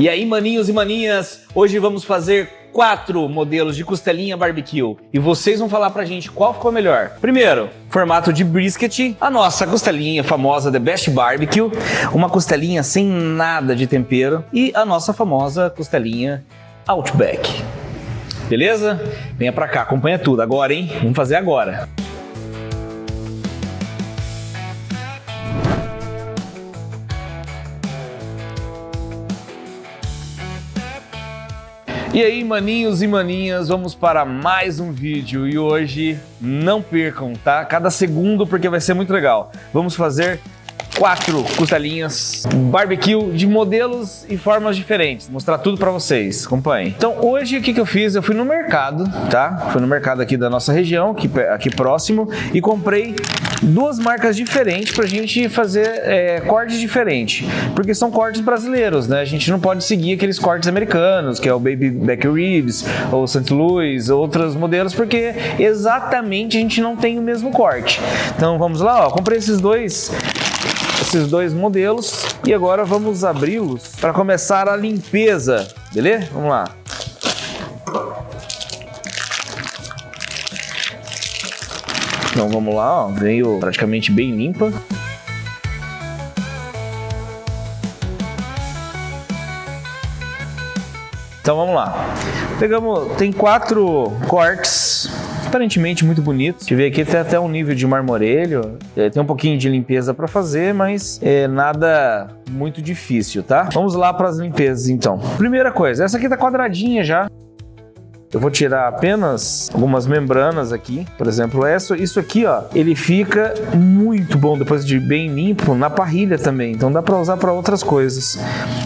E aí, maninhos e maninhas, hoje vamos fazer 4 modelos de costelinha barbecue e vocês vão falar pra gente qual ficou melhor. Primeiro, formato de brisket, a nossa costelinha famosa The Best Barbecue, uma costelinha sem nada de tempero, e a nossa famosa costelinha Outback. Beleza? Venha pra cá, acompanha tudo agora, hein? Vamos fazer agora. E aí, maninhos e maninhas, vamos para mais um vídeo e hoje não percam, tá? Cada segundo porque vai ser muito legal. Vamos fazer 4 costelinhas barbecue de modelos e formas diferentes. Mostrar tudo pra vocês, acompanhem. Então hoje o que eu fiz? Eu fui no mercado, tá? Fui no mercado aqui da nossa região, aqui próximo, e comprei 2 marcas diferentes pra gente fazer cortes diferentes, porque são cortes brasileiros, né? A gente não pode seguir aqueles cortes americanos, que é o Baby Back Ribs, ou St. Louis, outros modelos, porque exatamente a gente não tem o mesmo corte. Então vamos lá, ó, comprei esses dois modelos e agora vamos abri-los para começar a limpeza, beleza? Vamos lá. Então vamos lá, ó, veio praticamente bem limpa. Então vamos lá. Tem 4 cortes aparentemente muito bonitos. Deixa eu ver aqui, tem até um nível de marmoreio, tem um pouquinho de limpeza para fazer, mas é nada muito difícil, tá? Vamos lá para as limpezas então. Primeira coisa, essa aqui tá quadradinha já. Eu vou tirar apenas algumas membranas aqui, por exemplo, isso aqui, ó, ele fica muito bom depois de bem limpo na parrilha também, então dá para usar para outras coisas,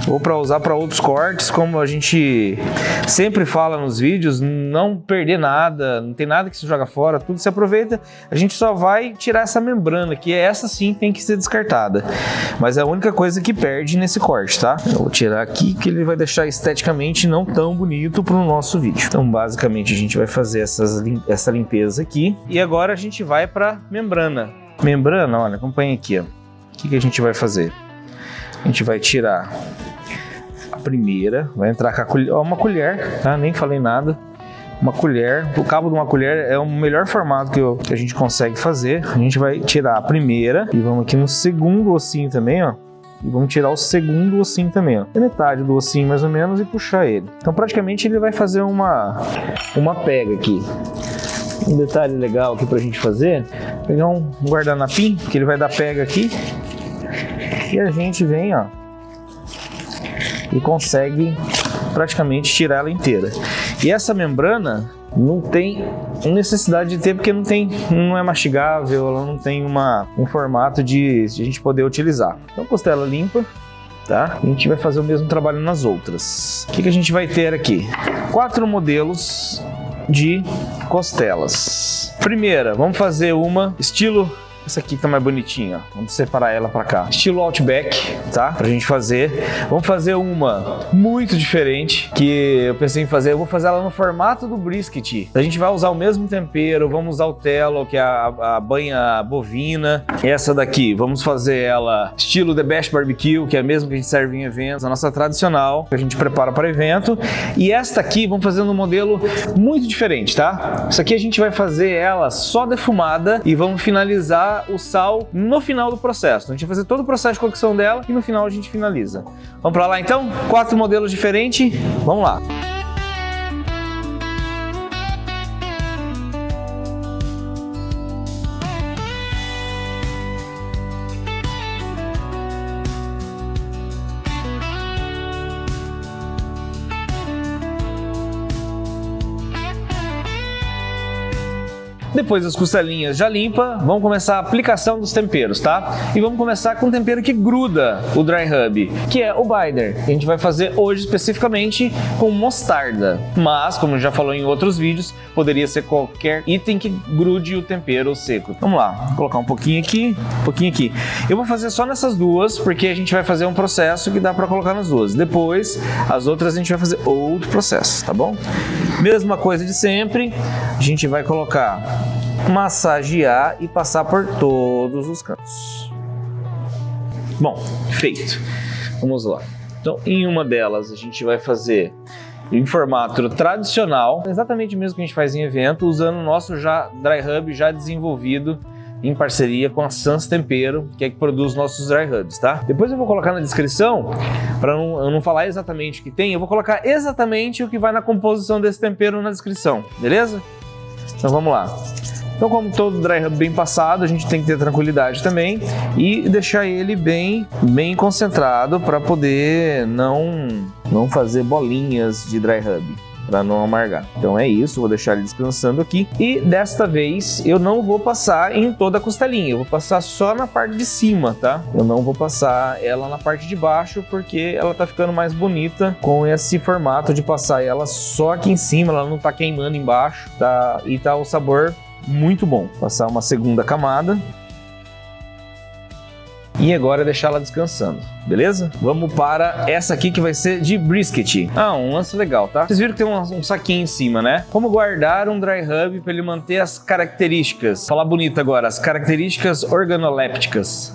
ou para usar para outros cortes, como a gente sempre fala nos vídeos, não perder nada, não tem nada que se joga fora, tudo se aproveita, a gente só vai tirar essa membrana, que essa sim tem que ser descartada, mas é a única coisa que perde nesse corte, tá? Eu vou tirar aqui, que ele vai deixar esteticamente não tão bonito para o nosso vídeo. Então, basicamente a gente vai fazer essa limpeza aqui e agora a gente vai para membrana. Membrana, olha, acompanha aqui, ó. O que a gente vai fazer? A gente vai tirar a primeira, vai entrar com a colher, ó, uma colher, tá? Nem falei nada. Uma colher, o cabo de uma colher é o melhor formato que a gente consegue fazer. A gente vai tirar a primeira e vamos aqui no segundo ossinho também, ó. E vamos tirar o segundo ossinho também, ó. É metade do ossinho mais ou menos e puxar ele. Então praticamente ele vai fazer uma pega aqui. Um detalhe legal aqui pra gente fazer, pegar um guardanapim, que ele vai dar pega aqui. E a gente vem, ó, e consegue praticamente tirar ela inteira. E essa membrana não tem necessidade de ter, porque não é mastigável, ela não tem um formato de a gente poder utilizar. Então, costela limpa, tá? A gente vai fazer o mesmo trabalho nas outras. O que a gente vai ter aqui? 4 modelos de costelas. Primeira, vamos fazer uma estilo... Essa aqui que tá mais bonitinha, ó. Vamos separar ela pra cá. Estilo Outback, tá? Pra gente fazer. Vamos fazer uma muito diferente, que eu pensei em fazer. Eu vou fazer ela no formato do brisket. A gente vai usar o mesmo tempero, vamos usar o tallow, que é a banha bovina. Essa daqui, vamos fazer ela estilo The Best Barbecue, que é a mesma que a gente serve em eventos. A nossa tradicional, que a gente prepara para evento. E esta aqui, vamos fazer num modelo muito diferente, tá? Isso aqui a gente vai fazer ela só defumada e vamos finalizar o sal no final do processo. A gente vai fazer todo o processo de cocção dela e no final a gente finaliza. Vamos para lá então? 4 modelos diferentes. Vamos lá. Depois das costelinhas já limpa, vamos começar a aplicação dos temperos, tá? E vamos começar com um tempero que gruda o dry rub, que é o binder. A gente vai fazer hoje especificamente com mostarda, mas como já falou em outros vídeos, poderia ser qualquer item que grude o tempero seco. Vamos lá, vou colocar um pouquinho aqui, um pouquinho aqui. Eu vou fazer só nessas duas, porque a gente vai fazer um processo que dá para colocar nas duas. Depois, as outras a gente vai fazer outro processo, tá bom? Mesma coisa de sempre, a gente vai colocar, massagear e passar por todos os cantos. Bom, feito. Vamos lá. Então, em uma delas, a gente vai fazer em formato tradicional, exatamente o mesmo que a gente faz em evento, usando o nosso dry rub já desenvolvido em parceria com a Sans Tempero, que é que produz nossos dry rubs, tá? Depois eu vou colocar na descrição, para eu não falar exatamente o que tem, eu vou colocar exatamente o que vai na composição desse tempero na descrição, beleza? Então vamos lá. Então, como todo dry rub bem passado, a gente tem que ter tranquilidade também e deixar ele bem concentrado para poder não fazer bolinhas de dry rub, para não amargar. Então é isso, vou deixar ele descansando aqui. E desta vez eu não vou passar em toda a costelinha, eu vou passar só na parte de cima, tá? Eu não vou passar ela na parte de baixo porque ela tá ficando mais bonita com esse formato de passar ela só aqui em cima, ela não tá queimando embaixo, tá? E tá o sabor muito bom. Passar uma segunda camada. E agora deixar ela descansando, beleza? Vamos para essa aqui que vai ser de brisket. Um lance legal, tá? Vocês viram que tem um saquinho em cima, né? Como guardar um dry rub para ele manter as características, falar bonito agora, as características organolépticas.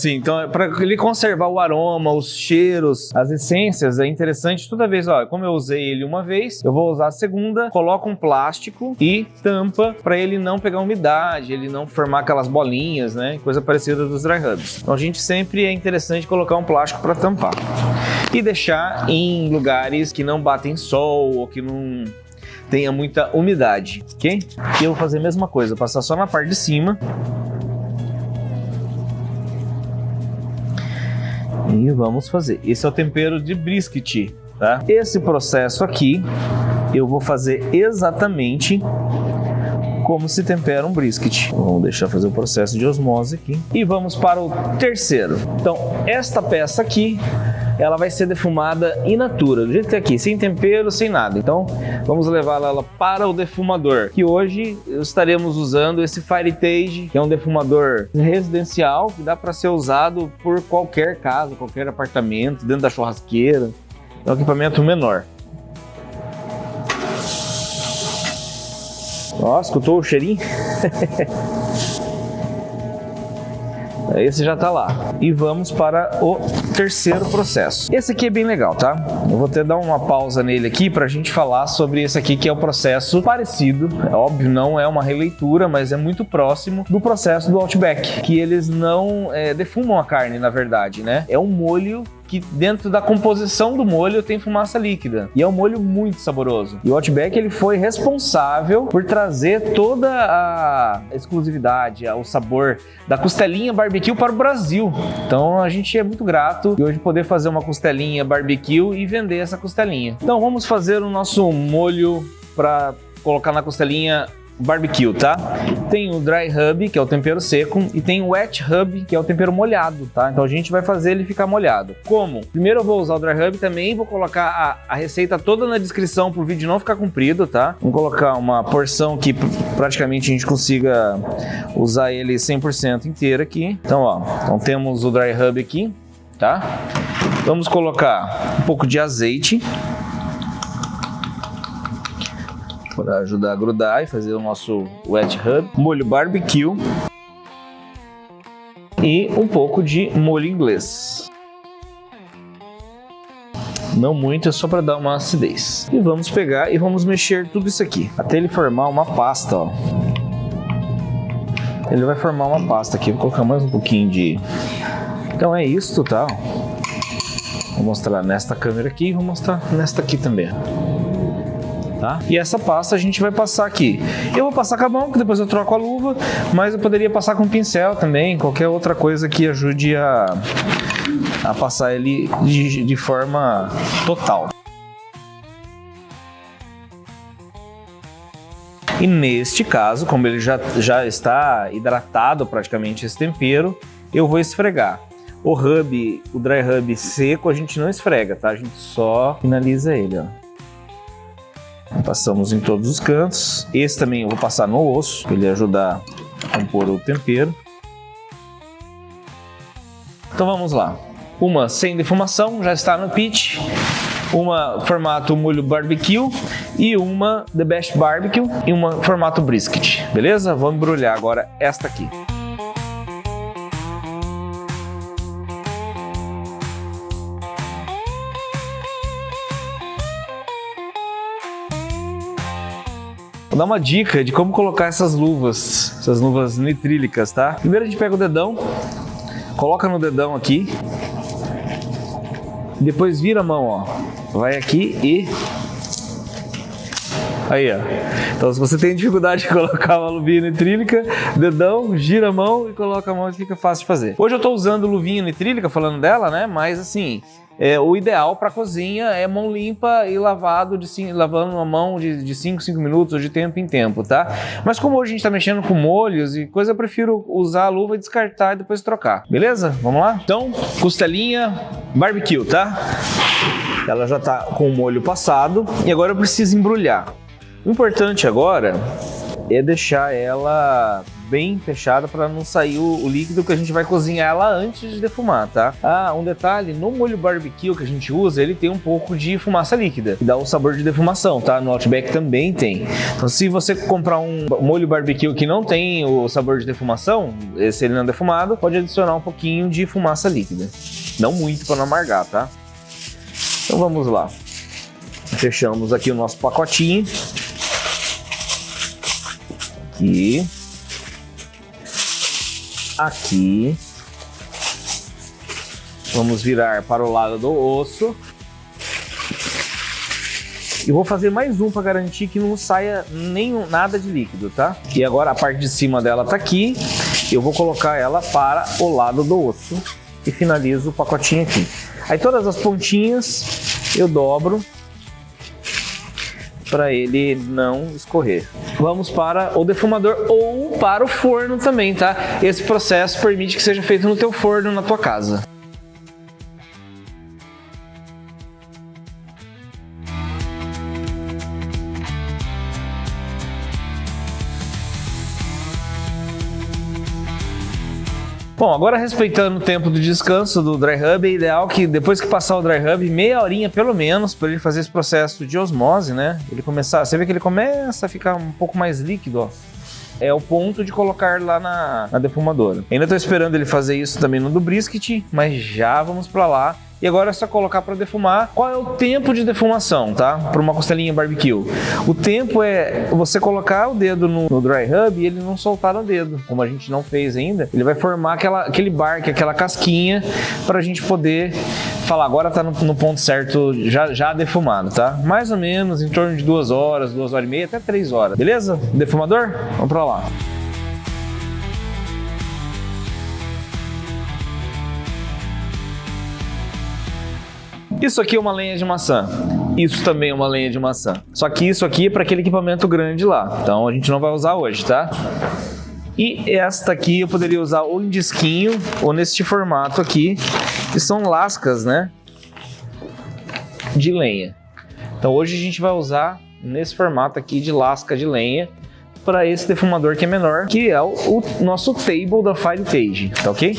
Então para ele conservar o aroma, os cheiros, as essências, é interessante toda vez, como eu usei ele uma vez, eu vou usar a segunda, coloco um plástico e tampa para ele não pegar umidade, ele não formar aquelas bolinhas, né? Coisa parecida dos dry rubs. Então a gente sempre é interessante colocar um plástico para tampar e deixar em lugares que não batem sol ou que não tenha muita umidade, ok? E eu vou fazer a mesma coisa, passar só na parte de cima e vamos fazer. Esse é o tempero de brisket, tá? Esse processo aqui eu vou fazer exatamente como se tempera um brisket. Vamos deixar fazer o processo de osmose aqui. E vamos para o terceiro. Então, esta peça aqui, ela vai ser defumada in natura, do jeito que é aqui, sem tempero, sem nada. Então, vamos levar ela para o defumador, que hoje estaremos usando esse Firetage, que é um defumador residencial, que dá para ser usado por qualquer casa, qualquer apartamento, dentro da churrasqueira. É um equipamento menor. Nossa, escutou o cheirinho? Esse já tá lá. E vamos para o terceiro processo. Esse aqui é bem legal, tá? Eu vou até dar uma pausa nele aqui pra gente falar sobre esse aqui, que é o processo parecido. É óbvio, não é uma releitura, mas é muito próximo do processo do Outback, que eles não defumam a carne, na verdade, né? É um molho que dentro da composição do molho tem fumaça líquida. E é um molho muito saboroso. E o Outback, ele foi responsável por trazer toda a exclusividade, o sabor da costelinha barbecue para o Brasil. Então a gente é muito grato de hoje poder fazer uma costelinha barbecue e vender essa costelinha. Então vamos fazer o nosso molho para colocar na costelinha barbecue, tá? Tem o dry rub, que é o tempero seco, e tem o wet rub, que é o tempero molhado, tá? Então a gente vai fazer ele ficar molhado. Como? Primeiro eu vou usar o dry rub, também vou colocar a receita toda na descrição pro vídeo não ficar comprido, tá? Vamos colocar uma porção que praticamente a gente consiga usar ele 100% inteiro aqui. Então, então temos o dry rub aqui, tá? Vamos colocar um pouco de azeite para ajudar a grudar e fazer o nosso wet rub, molho barbecue e um pouco de molho inglês. Não muito, é só para dar uma acidez. E vamos pegar e vamos mexer tudo isso aqui até ele formar uma pasta, ó. Ele vai formar uma pasta aqui. Vou colocar mais um pouquinho de... Então é isso, tá? Vou mostrar nesta câmera aqui e vou mostrar nesta aqui também. Tá? E essa pasta a gente vai passar aqui. Eu vou passar com a mão, que depois eu troco a luva, mas eu poderia passar com um pincel também, qualquer outra coisa que ajude a passar ele de forma total. E neste caso, como ele já está hidratado praticamente esse tempero, eu vou esfregar. O dry rub seco a gente não esfrega, tá? A gente só finaliza ele, ó. Passamos em todos os cantos. Esse também eu vou passar no osso, para ele ajudar a compor o tempero. Então vamos lá. Uma sem defumação, já está no pitch. Uma formato molho barbecue e uma The Best Barbecue e uma formato brisket. Beleza? Vamos embrulhar agora esta aqui. dar uma dica de como colocar essas luvas nitrílicas, tá? Primeiro a gente pega o dedão, coloca no dedão aqui, depois vira a mão, ó. Vai aqui e... Aí, ó. Então, se você tem dificuldade de colocar uma luvinha nitrílica, dedão, gira a mão e coloca a mão e fica fácil de fazer. Hoje eu tô usando luvinha nitrílica, falando dela, né? Mas, assim, o ideal para cozinha é mão limpa e lavando a mão de 5 minutos ou de tempo em tempo, tá? Mas como hoje a gente tá mexendo com molhos e coisa, eu prefiro usar a luva e descartar e depois trocar. Beleza? Vamos lá? Então, costelinha barbecue, tá? Ela já tá com o molho passado e agora eu preciso embrulhar. O importante agora é deixar ela bem fechada para não sair o líquido, que a gente vai cozinhar ela antes de defumar, tá? Ah, um detalhe, no molho barbecue que a gente usa, ele tem um pouco de fumaça líquida, que dá o sabor de defumação, tá? No Outback também tem. Então, se você comprar um molho barbecue que não tem o sabor de defumação, se ele não é defumado, pode adicionar um pouquinho de fumaça líquida. Não muito para não amargar, tá? Então vamos lá. Fechamos aqui o nosso pacotinho. Aqui. Vamos virar para o lado do osso. E vou fazer mais um para garantir que não saia nada de líquido, tá? E agora a parte de cima dela tá aqui. Eu vou colocar ela para o lado do osso e finalizo o pacotinho aqui. Aí todas as pontinhas eu dobro para ele não escorrer. Vamos para o defumador ou para o forno também, tá? Esse processo permite que seja feito no teu forno na tua casa. Bom, agora respeitando o tempo do descanso do dry rub, é ideal que depois que passar o dry rub, meia horinha pelo menos, para ele fazer esse processo de osmose, né? Ele começar, você vê que ele começa a ficar um pouco mais líquido, ó. É o ponto de colocar lá na defumadora. Ainda estou esperando ele fazer isso também no do brisket, mas já vamos para lá. E agora é só colocar para defumar. Qual é o tempo de defumação, tá? Para uma costelinha barbecue. O tempo é você colocar o dedo no dry rub e ele não soltar no dedo. Como a gente não fez ainda, ele vai formar aquele barque, aquela casquinha, para a gente poder falar, agora tá no ponto certo, já defumado, tá? Mais ou menos em torno de 2 horas, 2 horas e meia, até 3 horas. Beleza? Defumador? Vamos para lá. Isso aqui é uma lenha de maçã. Isso também é uma lenha de maçã. Só que isso aqui é para aquele equipamento grande lá. Então a gente não vai usar hoje, tá? E esta aqui eu poderia usar ou em disquinho ou neste formato aqui, que são lascas, né? De lenha. Então hoje a gente vai usar nesse formato aqui de lasca de lenha para esse defumador que é menor, que é o nosso table da Firetage, tá ok?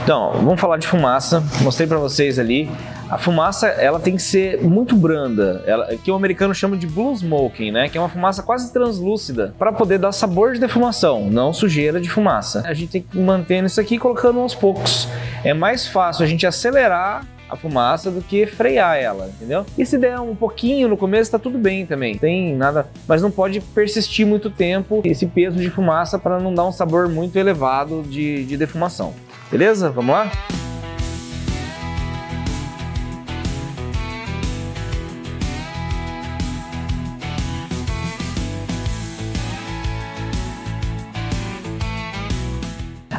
Então, vamos falar de fumaça. Mostrei para vocês ali. A fumaça, ela tem que ser muito branda, que o americano chama de blue smoking, né? Que é uma fumaça quase translúcida, para poder dar sabor de defumação, não sujeira de fumaça. A gente tem que manter isso aqui colocando aos poucos. É mais fácil a gente acelerar a fumaça do que frear ela, entendeu? E se der um pouquinho no começo, tá tudo bem também, tem nada, mas não pode persistir muito tempo esse peso de fumaça para não dar um sabor muito elevado de defumação. Beleza? Vamos lá?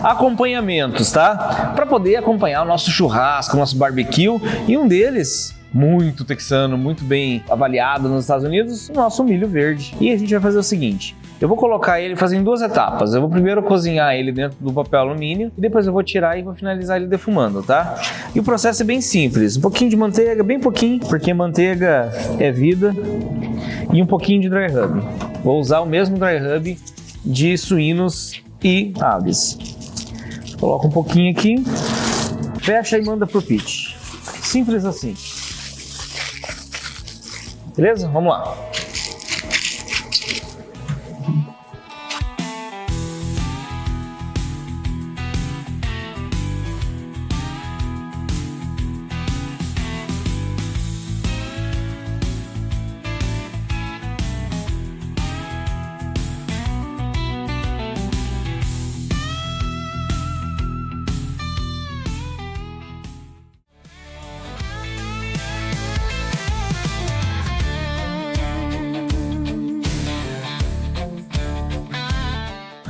Acompanhamentos, tá? Para poder acompanhar o nosso churrasco, o nosso barbecue, e um deles, muito texano, muito bem avaliado nos Estados Unidos, o nosso milho verde. E a gente vai fazer o seguinte, eu vou colocar ele fazer em 2 etapas. Eu vou primeiro cozinhar ele dentro do papel alumínio e depois eu vou tirar e vou finalizar ele defumando, tá? E o processo é bem simples, um pouquinho de manteiga, bem pouquinho, porque manteiga é vida, e um pouquinho de dry rub. Vou usar o mesmo dry rub de suínos e aves. Coloca um pouquinho aqui, fecha e manda pro pit. Simples assim. Beleza? Vamos lá.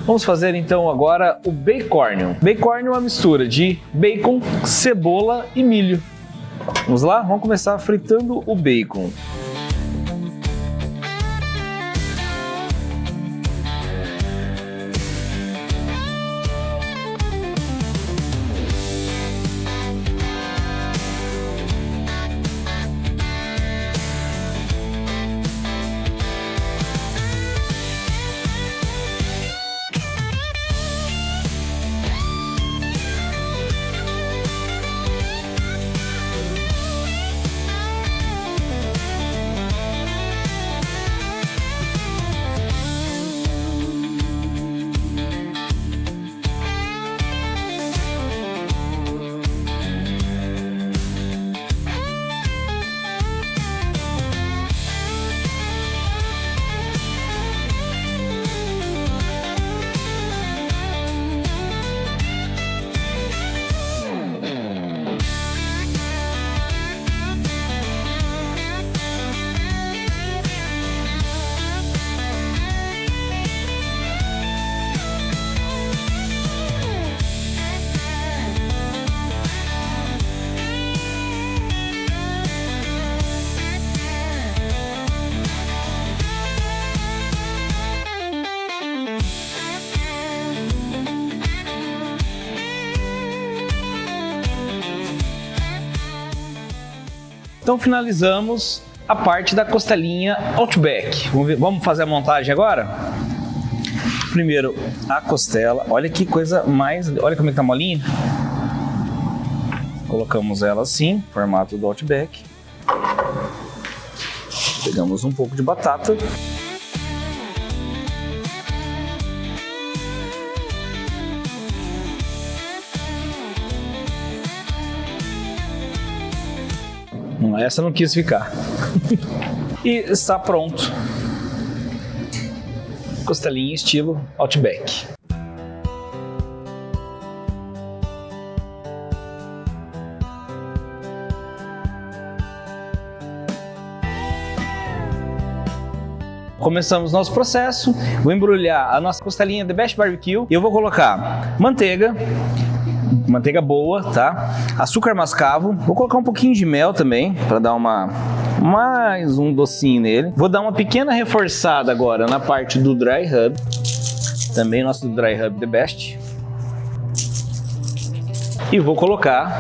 Vamos fazer então agora o bacon. Bacon é uma mistura de bacon, cebola e milho. Vamos lá? Vamos começar fritando o bacon. Então finalizamos a parte da costelinha Outback. Vamos fazer a montagem agora? Primeiro a costela, olha que coisa mais, olha como é que tá molinha. Colocamos ela assim, formato do Outback. Pegamos um pouco de batata. Essa não quis ficar. E está pronto. Costelinha estilo Outback. Começamos nosso processo. Vou embrulhar a nossa costelinha The Best Barbecue. E eu vou colocar manteiga boa, tá? Açúcar mascavo. Vou colocar um pouquinho de mel também, para dar mais um docinho nele. Vou dar uma pequena reforçada agora na parte do Dry Rub. Também nosso Dry Rub The Best. E vou colocar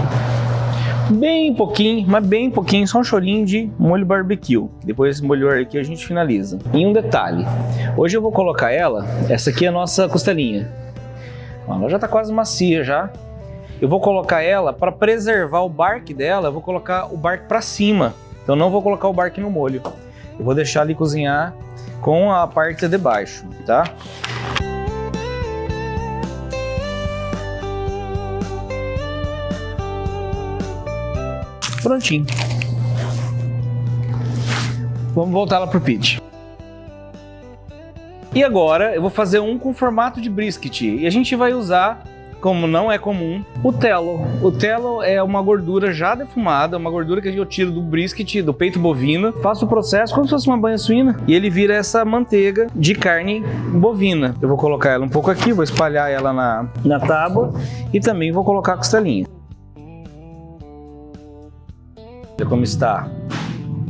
bem pouquinho, mas bem pouquinho, só um chorinho de molho barbecue. Depois esse molho barbecue a gente finaliza. E um detalhe, hoje eu vou colocar essa aqui é a nossa costelinha. Ela já tá quase macia já. Eu vou colocar ela para preservar o barque dela, eu vou colocar o barque para cima. Então não vou colocar o barque no molho. Eu vou deixar ali cozinhar com a parte de baixo, tá? Prontinho. Vamos voltar lá pro pit. E agora eu vou fazer um com formato de brisket. E a gente vai usar, como não é comum, o tallow. O tallow é uma gordura já defumada, uma gordura que eu tiro do brisket, do peito bovino. Faço o processo como se fosse uma banha suína e ele vira essa manteiga de carne bovina. Eu vou colocar ela um pouco aqui, vou espalhar ela na tábua e também vou colocar a costelinha. Olha como está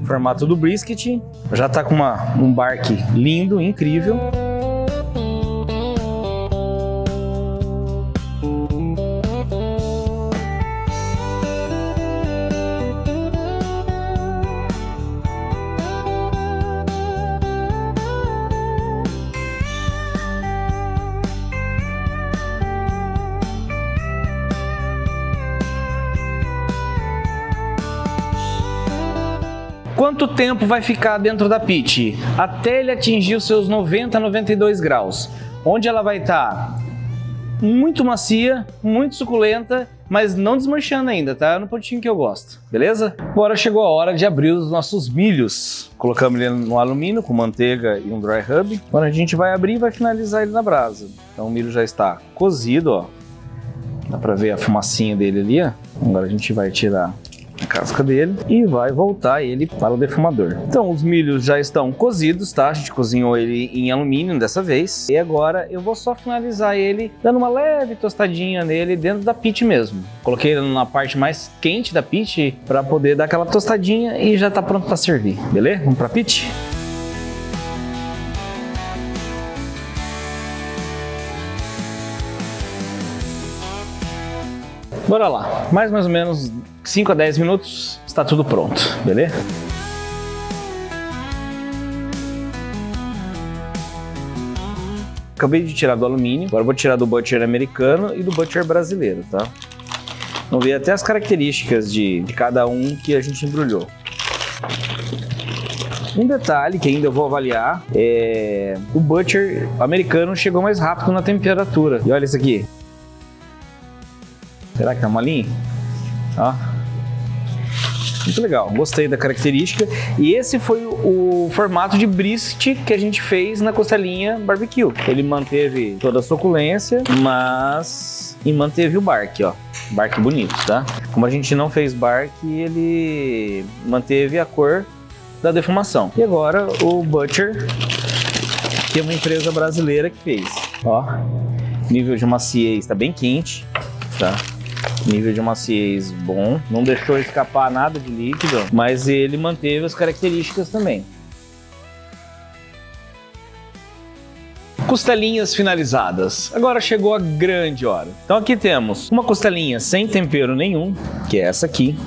o formato do brisket. Já está com um barque lindo, incrível. Quanto tempo vai ficar dentro da pit? Até ele atingir os seus 90 a 92 graus, onde ela vai estar muito macia, muito suculenta, mas não desmanchando ainda, tá? No pontinho que eu gosto, beleza? Agora chegou a hora de abrir os nossos milhos. Colocamos ele no alumínio com manteiga e um dry rub. Agora a gente vai abrir e vai finalizar ele na brasa. Então o milho já está cozido, ó. Dá pra ver a fumacinha dele ali, ó. Agora a gente vai tirar a casca dele e vai voltar ele para o defumador. Então os milhos já estão cozidos, tá? A gente cozinhou ele em alumínio dessa vez. E agora eu vou só finalizar ele dando uma leve tostadinha nele dentro da pit mesmo. Coloquei ele na parte mais quente da pit para poder dar aquela tostadinha e já tá pronto para servir, beleza? Vamos para a pit? Bora lá, mais ou menos 5 a 10 minutos, está tudo pronto, beleza? Acabei de tirar do alumínio, agora vou tirar do butcher americano e do butcher brasileiro, tá? Vamos ver até as características de cada um que a gente embrulhou. Um detalhe que ainda eu vou avaliar é o butcher americano chegou mais rápido na temperatura. E olha isso aqui. Será que tá molinho? Ó. Muito legal, gostei da característica. E esse foi o formato de brisket que a gente fez na costelinha barbecue. Ele manteve toda a suculência, mas... e manteve o bark, ó. Bark bonito, tá? Como a gente não fez bark, ele manteve a cor da defumação. E agora o butcher, que é uma empresa brasileira que fez. Ó, nível de maciez está bem quente, tá? Nível de maciez bom, não deixou escapar nada de líquido, mas ele manteve as características também. Costelinhas finalizadas. Agora chegou a grande hora. Então aqui temos uma costelinha sem tempero nenhum, que é essa aqui.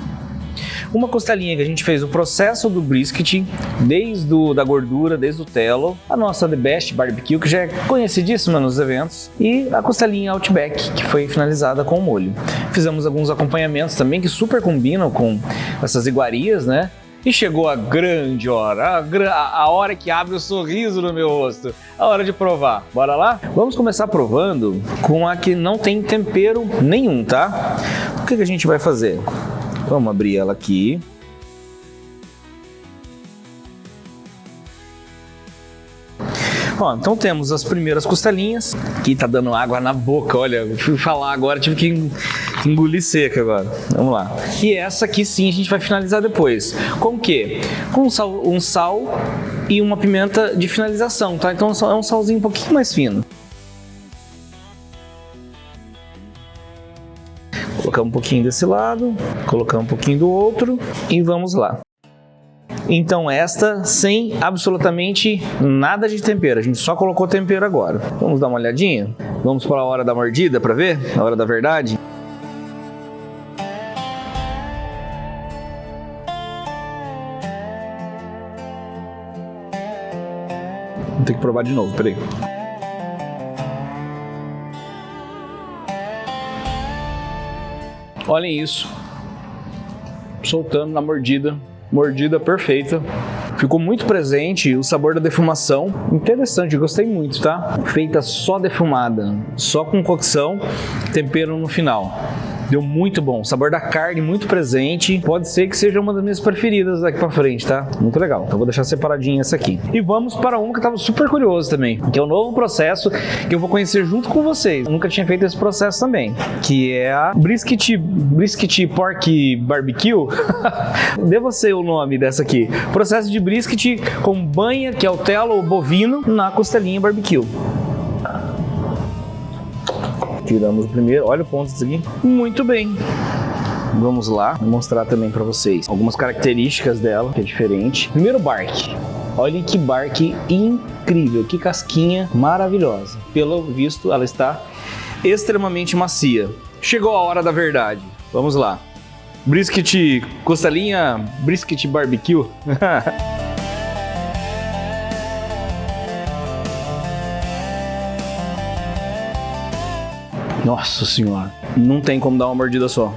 Uma costelinha que a gente fez o processo do brisket, desde da gordura, desde o telo, a nossa The Best Barbecue, que já é conhecidíssima nos eventos, e a costelinha Outback, que foi finalizada com o molho. Fizemos alguns acompanhamentos também que super combinam com essas iguarias, né? E chegou a grande hora, a hora que abre o sorriso no meu rosto, a hora de provar. Bora lá? Vamos começar provando com a que não tem tempero nenhum, tá? O que a gente vai fazer? Vamos abrir ela aqui. Ó, então temos as primeiras costelinhas. Aqui tá dando água na boca, olha, eu fui falar agora, tive que engolir seca agora. Vamos lá. E essa aqui sim a gente vai finalizar depois. Com o quê? Com um sal e uma pimenta de finalização, tá? Então é um salzinho um pouquinho mais fino. Colocar um pouquinho desse lado, colocar um pouquinho do outro e vamos lá. Então esta sem absolutamente nada de tempero, a gente só colocou tempero agora. Vamos dar uma olhadinha? Vamos para a hora da mordida para ver? A hora da verdade? Vou ter que provar de novo, peraí. Olhem isso, soltando na mordida, mordida perfeita, ficou muito presente o sabor da defumação, interessante, gostei muito, tá? Feita só defumada, só com cocção, tempero no final. Deu muito bom, o sabor da carne muito presente, pode ser que seja uma das minhas preferidas daqui pra frente, tá? Muito legal, então vou deixar separadinha essa aqui. E vamos para uma que eu tava super curioso também, que é o novo processo que eu vou conhecer junto com vocês. Eu nunca tinha feito esse processo também, que é a Brisket Pork Barbecue. Dê você o nome dessa aqui. Processo de brisket com banha, que é o telo bovino, na costelinha barbecue. Tiramos o primeiro, olha o ponto disso aqui. Muito bem. Vamos lá, vou mostrar também para vocês algumas características dela, que é diferente. Primeiro, bark. Olhem que bark incrível, que casquinha maravilhosa. Pelo visto, ela está extremamente macia. Chegou a hora da verdade. Vamos lá. Brisket, costelinha, brisket barbecue. Nossa senhora, não tem como dar uma mordida só.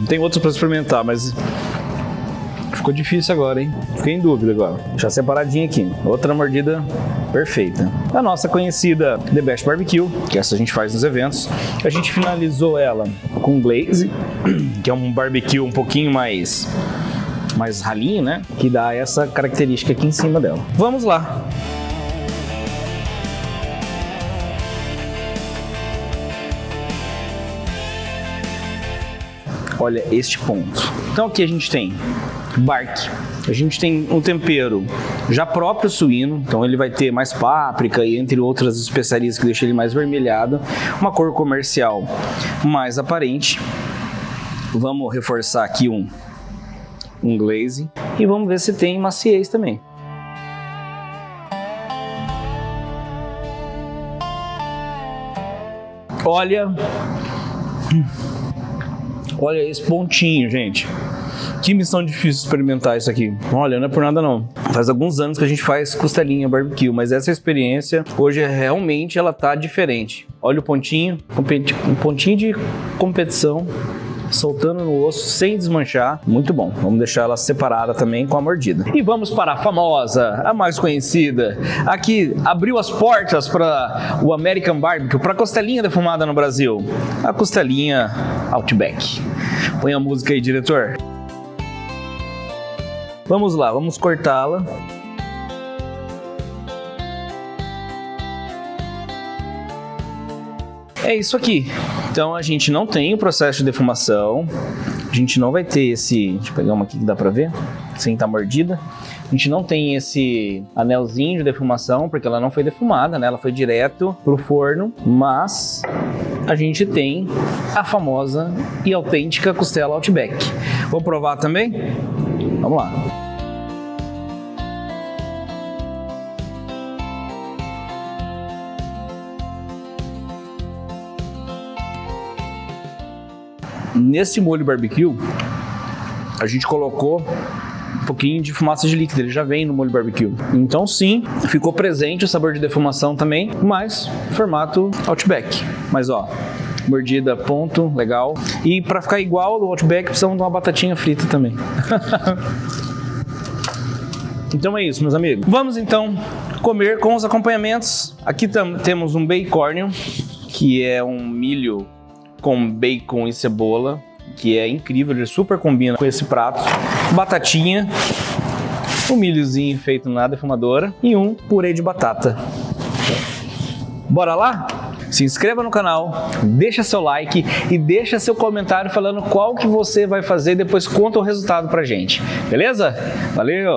Tem outros para experimentar, mas ficou difícil agora, hein? Fiquei em dúvida agora. Deixar separadinho aqui. Outra mordida perfeita. A nossa conhecida The Best Barbecue, que essa a gente faz nos eventos. A gente finalizou ela com glaze, que é um barbecue um pouquinho mais ralinho, né? Que dá essa característica aqui em cima dela. Vamos lá. olha este ponto. Então aqui a gente tem bark, a gente tem um tempero já próprio suíno, então ele vai ter mais páprica e entre outras especiarias que deixam ele mais vermelhado, uma cor comercial mais aparente. Vamos reforçar aqui um glaze e vamos ver se tem maciez também. Olha esse pontinho, gente. Que missão difícil experimentar isso aqui. Olha, não é por nada não. Faz alguns anos que a gente faz costelinha barbecue, mas essa experiência hoje realmente ela tá diferente. Olha o pontinho, um pontinho de competição, soltando no osso sem desmanchar. Muito bom. Vamos deixar ela separada também com a mordida. E vamos para a famosa, a mais conhecida. Aqui abriu as portas para o American Barbecue, para a costelinha defumada no Brasil. A costelinha Outback. Põe a música aí, diretor. Vamos lá, vamos cortá-la. É isso aqui. Então a gente não tem o processo de defumação, a gente não vai ter esse... Deixa eu pegar uma aqui que dá pra ver, sem estar mordida. A gente não tem esse anelzinho de defumação, porque ela não foi defumada, né? Ela foi direto pro forno, mas a gente tem a famosa e autêntica costela Outback. Vamos provar também? Vamos lá. Nesse molho barbecue, a gente colocou um pouquinho de fumaça de líquido, ele já vem no molho barbecue. Então sim, ficou presente o sabor de defumação também, mas formato Outback. Mas ó, mordida ponto, legal. E para ficar igual ao Outback, precisamos de uma batatinha frita também. Então é isso, meus amigos. Vamos então comer com os acompanhamentos. Aqui temos um bacon, que é um milho com bacon e cebola, que é incrível, ele super combina com esse prato. Batatinha, um milhozinho feito na defumadora e um purê de batata. Bora lá? Se inscreva no canal, deixa seu like e deixa seu comentário falando qual que você vai fazer e depois conta o resultado pra gente. Beleza? Valeu!